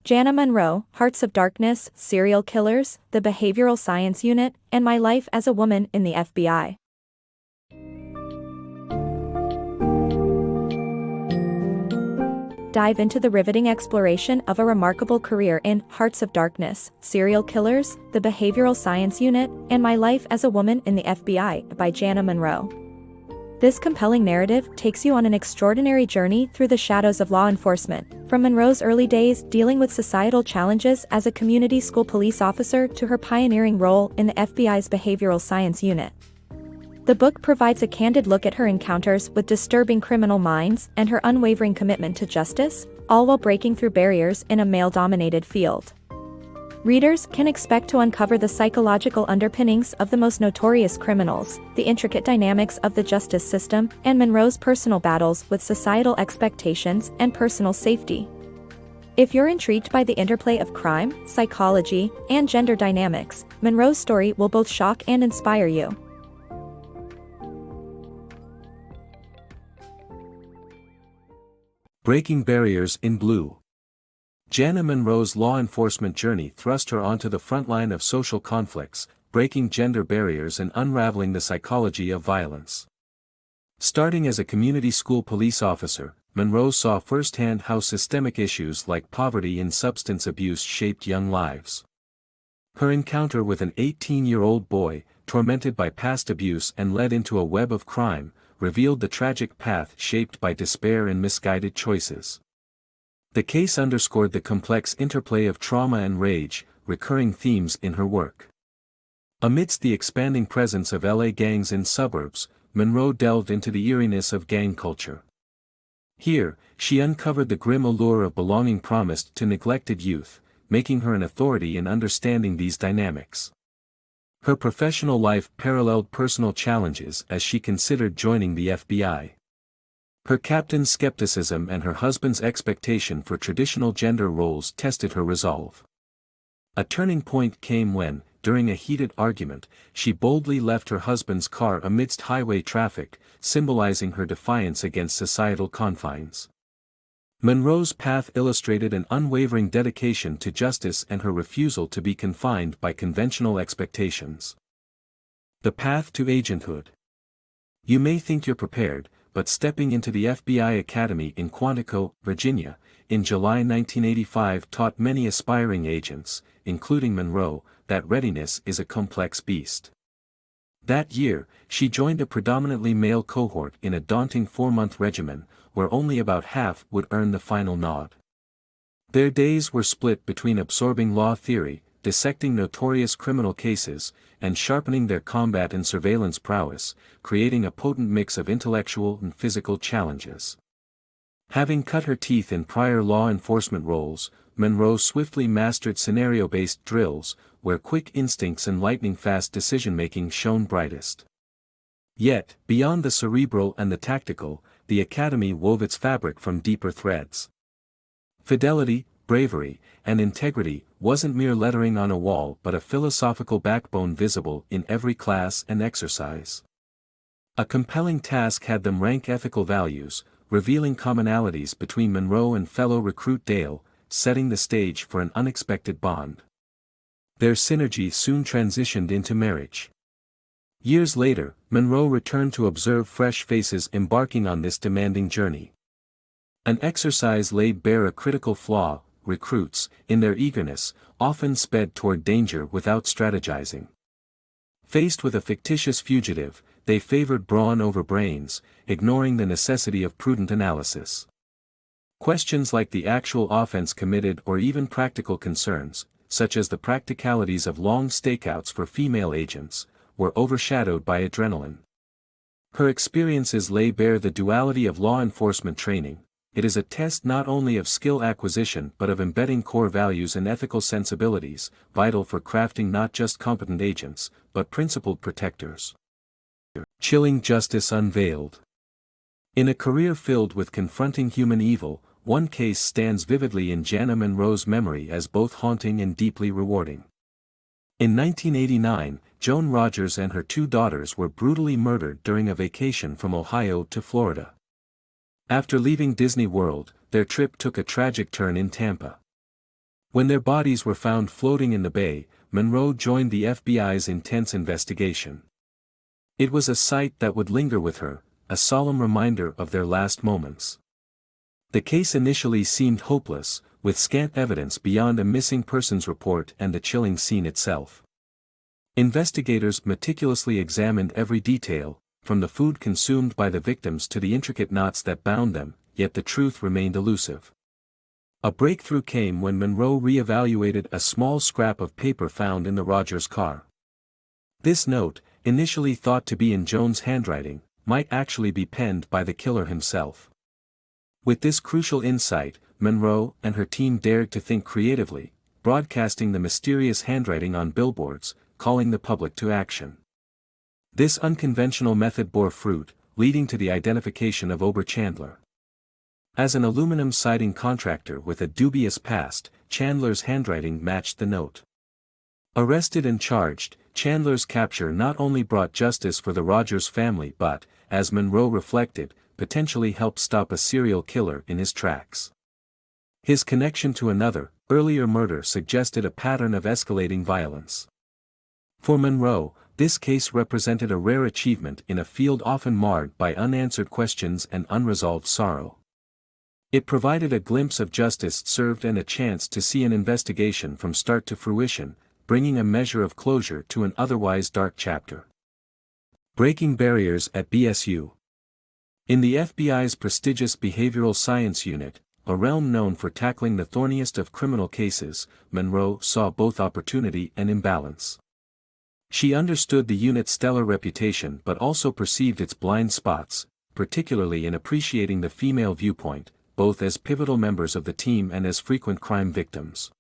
Jana Monroe, Hearts of Darkness, Serial Killers, the Behavioral Science Unit, and My Life as a Woman in the FBI. Dive into the riveting exploration of a remarkable career in Hearts of Darkness, Serial Killers, the Behavioral Science Unit, and My Life as a Woman in the FBI by Jana Monroe. This compelling narrative takes you on an extraordinary journey through the shadows of law enforcement, from Monroe's early days dealing with societal challenges as a community school police officer to her pioneering role in the FBI's Behavioral Science Unit. The book provides a candid look at her encounters with disturbing criminal minds and her unwavering commitment to justice, all while breaking through barriers in a male-dominated field. Readers can expect to uncover the psychological underpinnings of the most notorious criminals, the intricate dynamics of the justice system, and Monroe's personal battles with societal expectations and personal safety. If you're intrigued by the interplay of crime, psychology, and gender dynamics, Monroe's story will both shock and inspire you. Breaking Barriers in Blue. Jana Monroe's law enforcement journey thrust her onto the front line of social conflicts, breaking gender barriers and unraveling the psychology of violence. Starting as a community school police officer, Monroe saw firsthand how systemic issues like poverty and substance abuse shaped young lives. Her encounter with an 18-year-old boy, tormented by past abuse and led into a web of crime, revealed the tragic path shaped by despair and misguided choices. The case underscored the complex interplay of trauma and rage, recurring themes in her work. Amidst the expanding presence of LA gangs in suburbs, Monroe delved into the eeriness of gang culture. Here, she uncovered the grim allure of belonging promised to neglected youth, making her an authority in understanding these dynamics. Her professional life paralleled personal challenges as she considered joining the FBI. Her captain's skepticism and her husband's expectation for traditional gender roles tested her resolve. A turning point came when, during a heated argument, she boldly left her husband's car amidst highway traffic, symbolizing her defiance against societal confines. Monroe's path illustrated an unwavering dedication to justice and her refusal to be confined by conventional expectations. The path to agenthood. You may think you're prepared, but stepping into the FBI Academy in Quantico, Virginia, in July 1985 taught many aspiring agents, including Monroe, that readiness is a complex beast. That year, she joined a predominantly male cohort in a daunting 4-month regimen, where only about half would earn the final nod. Their days were split between absorbing law theory, dissecting notorious criminal cases, and sharpening their combat and surveillance prowess, creating a potent mix of intellectual and physical challenges. Having cut her teeth in prior law enforcement roles, Monroe swiftly mastered scenario-based drills, where quick instincts and lightning-fast decision-making shone brightest. Yet, beyond the cerebral and the tactical, the Academy wove its fabric from deeper threads. Fidelity, bravery, and integrity wasn't mere lettering on a wall but a philosophical backbone visible in every class and exercise. A compelling task had them rank ethical values, revealing commonalities between Monroe and fellow recruit Dale, setting the stage for an unexpected bond. Their synergy soon transitioned into marriage. Years later, Monroe returned to observe fresh faces embarking on this demanding journey. An exercise laid bare a critical flaw: recruits, in their eagerness, often sped toward danger without strategizing. Faced with a fictitious fugitive, they favored brawn over brains, ignoring the necessity of prudent analysis. Questions like the actual offense committed or even practical concerns, such as the practicalities of long stakeouts for female agents, were overshadowed by adrenaline. Her experiences lay bare the duality of law enforcement training. It is a test not only of skill acquisition but of embedding core values and ethical sensibilities, vital for crafting not just competent agents, but principled protectors. Chilling justice unveiled. In a career filled with confronting human evil, one case stands vividly in Jana Monroe's memory as both haunting and deeply rewarding. In 1989, Joan Rogers and her 2 daughters were brutally murdered during a vacation from Ohio to Florida. After leaving Disney World, their trip took a tragic turn in Tampa. When their bodies were found floating in the bay, Monroe joined the FBI's intense investigation. It was a sight that would linger with her, a solemn reminder of their last moments. The case initially seemed hopeless, with scant evidence beyond a missing persons report and the chilling scene itself. Investigators meticulously examined every detail, from the food consumed by the victims to the intricate knots that bound them, yet the truth remained elusive. A breakthrough came when Monroe re-evaluated a small scrap of paper found in the Rogers car. This note, initially thought to be in Jones' handwriting, might actually be penned by the killer himself. With this crucial insight, Monroe and her team dared to think creatively, broadcasting the mysterious handwriting on billboards, calling the public to action. This unconventional method bore fruit, leading to the identification of Ober Chandler. As an aluminum siding contractor with a dubious past, Chandler's handwriting matched the note. Arrested and charged, Chandler's capture not only brought justice for the Rogers family but, as Monroe reflected, potentially helped stop a serial killer in his tracks. His connection to another, earlier murder suggested a pattern of escalating violence. For Monroe, this case represented a rare achievement in a field often marred by unanswered questions and unresolved sorrow. It provided a glimpse of justice served and a chance to see an investigation from start to fruition, bringing a measure of closure to an otherwise dark chapter. Breaking barriers at BSU. In the FBI's prestigious Behavioral Science Unit, a realm known for tackling the thorniest of criminal cases, Monroe saw both opportunity and imbalance. She understood the unit's stellar reputation but also perceived its blind spots, particularly in appreciating the female viewpoint, both as pivotal members of the team and as frequent crime victims.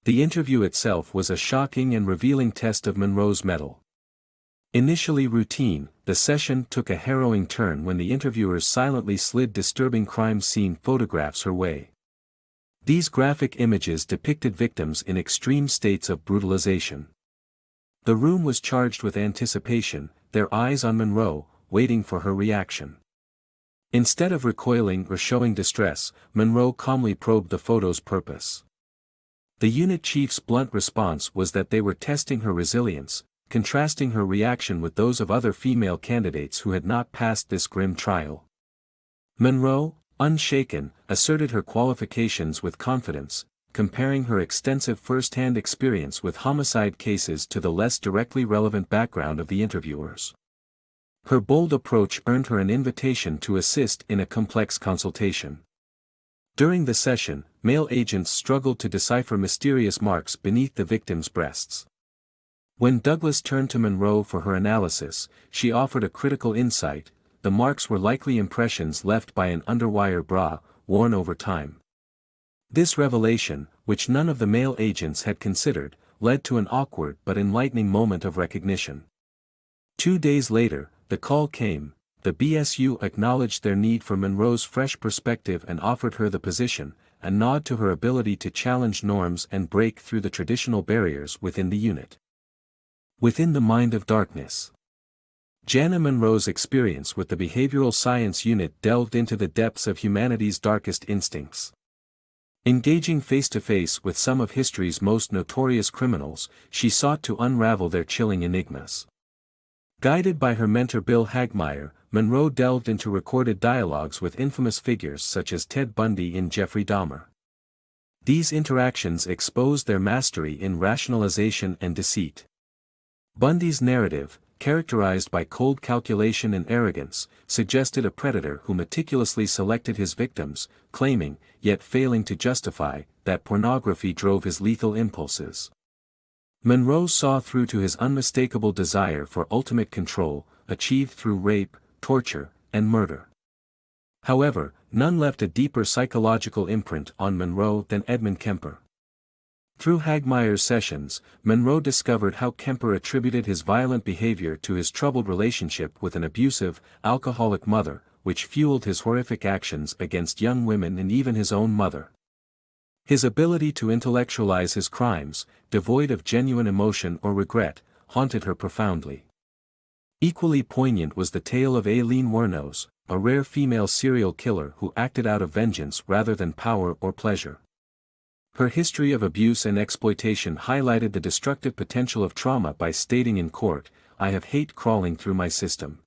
The interview itself was a shocking and revealing test of Monroe's mettle. Initially routine, the session took a harrowing turn when the interviewers silently slid disturbing crime scene photographs her way. These graphic images depicted victims in extreme states of brutalization. The room was charged with anticipation, their eyes on Monroe, waiting for her reaction. Instead of recoiling or showing distress, Monroe calmly probed the photo's purpose. The unit chief's blunt response was that they were testing her resilience, contrasting her reaction with those of other female candidates who had not passed this grim trial. Monroe, unshaken, asserted her qualifications with confidence, comparing her extensive first-hand experience with homicide cases to the less directly relevant background of the interviewers. Her bold approach earned her an invitation to assist in a complex consultation. During the session, male agents struggled to decipher mysterious marks beneath the victim's breasts. When Douglas turned to Monroe for her analysis, she offered a critical insight: the marks were likely impressions left by an underwire bra, worn over time. This revelation, which none of the male agents had considered, led to an awkward but enlightening moment of recognition. 2 days later, the call came. The BSU acknowledged their need for Monroe's fresh perspective and offered her the position, a nod to her ability to challenge norms and break through the traditional barriers within the unit. Within the Mind of Darkness. Jana Monroe's experience with the Behavioral Science Unit delved into the depths of humanity's darkest instincts. Engaging face-to-face with some of history's most notorious criminals, she sought to unravel their chilling enigmas. Guided by her mentor Bill Hagmaier, Monroe delved into recorded dialogues with infamous figures such as Ted Bundy and Jeffrey Dahmer. These interactions exposed their mastery in rationalization and deceit. Bundy's narrative, characterized by cold calculation and arrogance, suggested a predator who meticulously selected his victims, claiming, yet failing to justify, that pornography drove his lethal impulses. Monroe saw through to his unmistakable desire for ultimate control, achieved through rape, torture, and murder. However, none left a deeper psychological imprint on Monroe than Edmund Kemper. Through Hagmaier's sessions, Monroe discovered how Kemper attributed his violent behavior to his troubled relationship with an abusive, alcoholic mother, which fueled his horrific actions against young women and even his own mother. His ability to intellectualize his crimes, devoid of genuine emotion or regret, haunted her profoundly. Equally poignant was the tale of Aileen Wuornos, a rare female serial killer who acted out of vengeance rather than power or pleasure. Her history of abuse and exploitation highlighted the destructive potential of trauma by stating in court, "I have hate crawling through my system."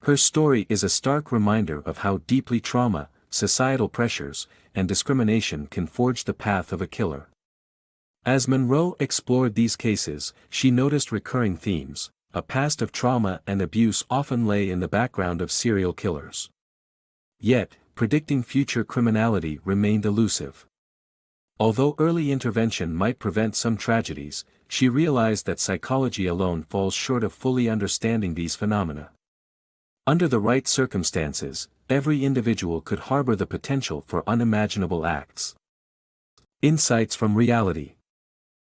Her story is a stark reminder of how deeply trauma, societal pressures, and discrimination can forge the path of a killer. As Monroe explored these cases, she noticed recurring themes. A past of trauma and abuse often lay in the background of serial killers. Yet, predicting future criminality remained elusive. Although early intervention might prevent some tragedies, she realized that psychology alone falls short of fully understanding these phenomena. Under the right circumstances, every individual could harbor the potential for unimaginable acts. Insights from reality.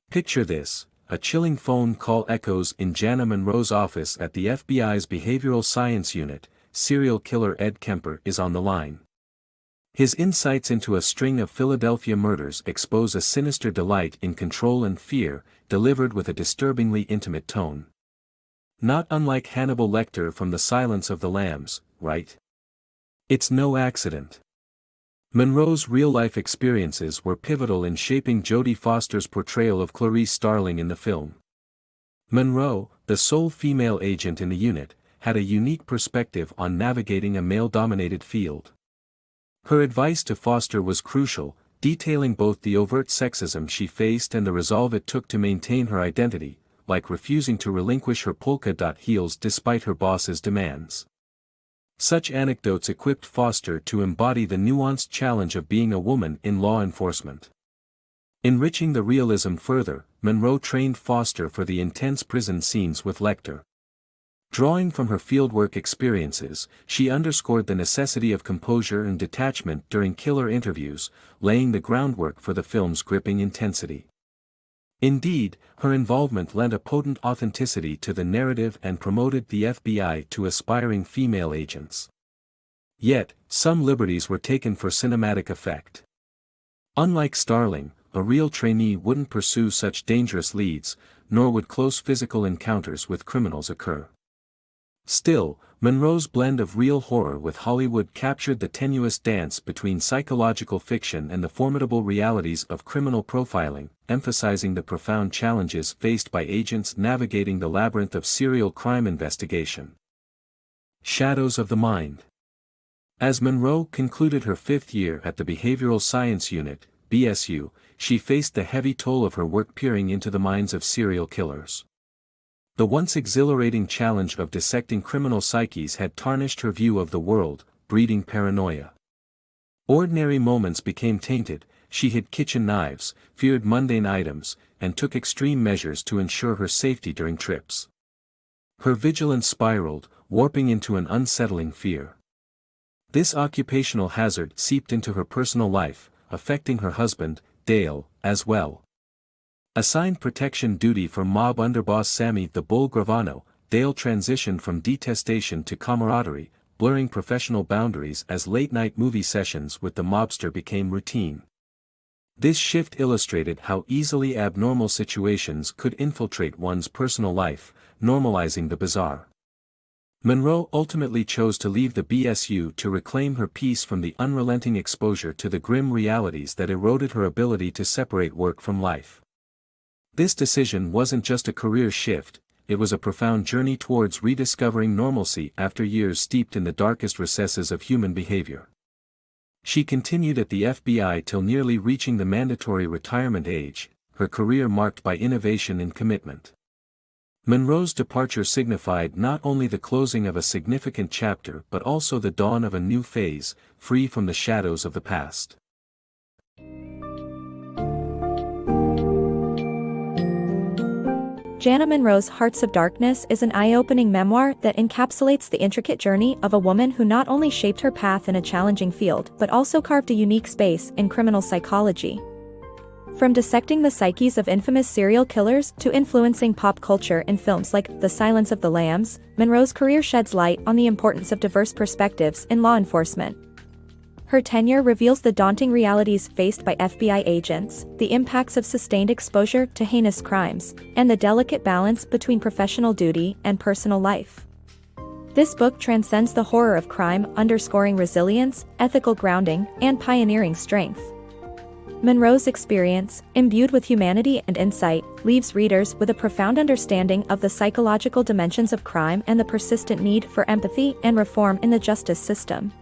Picture this: a chilling phone call echoes in Jana Monroe's office at the FBI's Behavioral Science Unit. Serial killer Ed Kemper is on the line. His insights into a string of Philadelphia murders expose a sinister delight in control and fear, delivered with a disturbingly intimate tone. Not unlike Hannibal Lecter from The Silence of the Lambs, right? It's no accident. Monroe's real-life experiences were pivotal in shaping Jodie Foster's portrayal of Clarice Starling in the film. Monroe, the sole female agent in the unit, had a unique perspective on navigating a male-dominated field. Her advice to Foster was crucial, detailing both the overt sexism she faced and the resolve it took to maintain her identity, like refusing to relinquish her polka-dot heels despite her boss's demands. Such anecdotes equipped Foster to embody the nuanced challenge of being a woman in law enforcement. Enriching the realism further, Monroe trained Foster for the intense prison scenes with Lecter. Drawing from her fieldwork experiences, she underscored the necessity of composure and detachment during killer interviews, laying the groundwork for the film's gripping intensity. Indeed, her involvement lent a potent authenticity to the narrative and promoted the FBI to aspiring female agents. Yet, some liberties were taken for cinematic effect. Unlike Starling, a real trainee wouldn't pursue such dangerous leads, nor would close physical encounters with criminals occur. Still, Monroe's blend of real horror with Hollywood captured the tenuous dance between psychological fiction and the formidable realities of criminal profiling, emphasizing the profound challenges faced by agents navigating the labyrinth of serial crime investigation. Shadows of the Mind. As Monroe concluded her 5th year at the Behavioral Science Unit, BSU, she faced the heavy toll of her work peering into the minds of serial killers. The once exhilarating challenge of dissecting criminal psyches had tarnished her view of the world, breeding paranoia. Ordinary moments became tainted, she hid kitchen knives, feared mundane items, and took extreme measures to ensure her safety during trips. Her vigilance spiraled, warping into an unsettling fear. This occupational hazard seeped into her personal life, affecting her husband, Dale, as well. Assigned protection duty for mob underboss Sammy the Bull Gravano, Dale transitioned from detestation to camaraderie, blurring professional boundaries as late-night movie sessions with the mobster became routine. This shift illustrated how easily abnormal situations could infiltrate one's personal life, normalizing the bizarre. Monroe ultimately chose to leave the BSU to reclaim her peace from the unrelenting exposure to the grim realities that eroded her ability to separate work from life. This decision wasn't just a career shift, it was a profound journey towards rediscovering normalcy after years steeped in the darkest recesses of human behavior. She continued at the FBI till nearly reaching the mandatory retirement age, her career marked by innovation and commitment. Monroe's departure signified not only the closing of a significant chapter but also the dawn of a new phase, free from the shadows of the past. Jana Monroe's Hearts of Darkness is an eye-opening memoir that encapsulates the intricate journey of a woman who not only shaped her path in a challenging field but also carved a unique space in criminal psychology. From dissecting the psyches of infamous serial killers to influencing pop culture in films like The Silence of the Lambs, Monroe's career sheds light on the importance of diverse perspectives in law enforcement. Her tenure reveals the daunting realities faced by FBI agents, the impacts of sustained exposure to heinous crimes, and the delicate balance between professional duty and personal life. This book transcends the horror of crime, underscoring resilience, ethical grounding, and pioneering strength. Monroe's experience, imbued with humanity and insight, leaves readers with a profound understanding of the psychological dimensions of crime and the persistent need for empathy and reform in the justice system.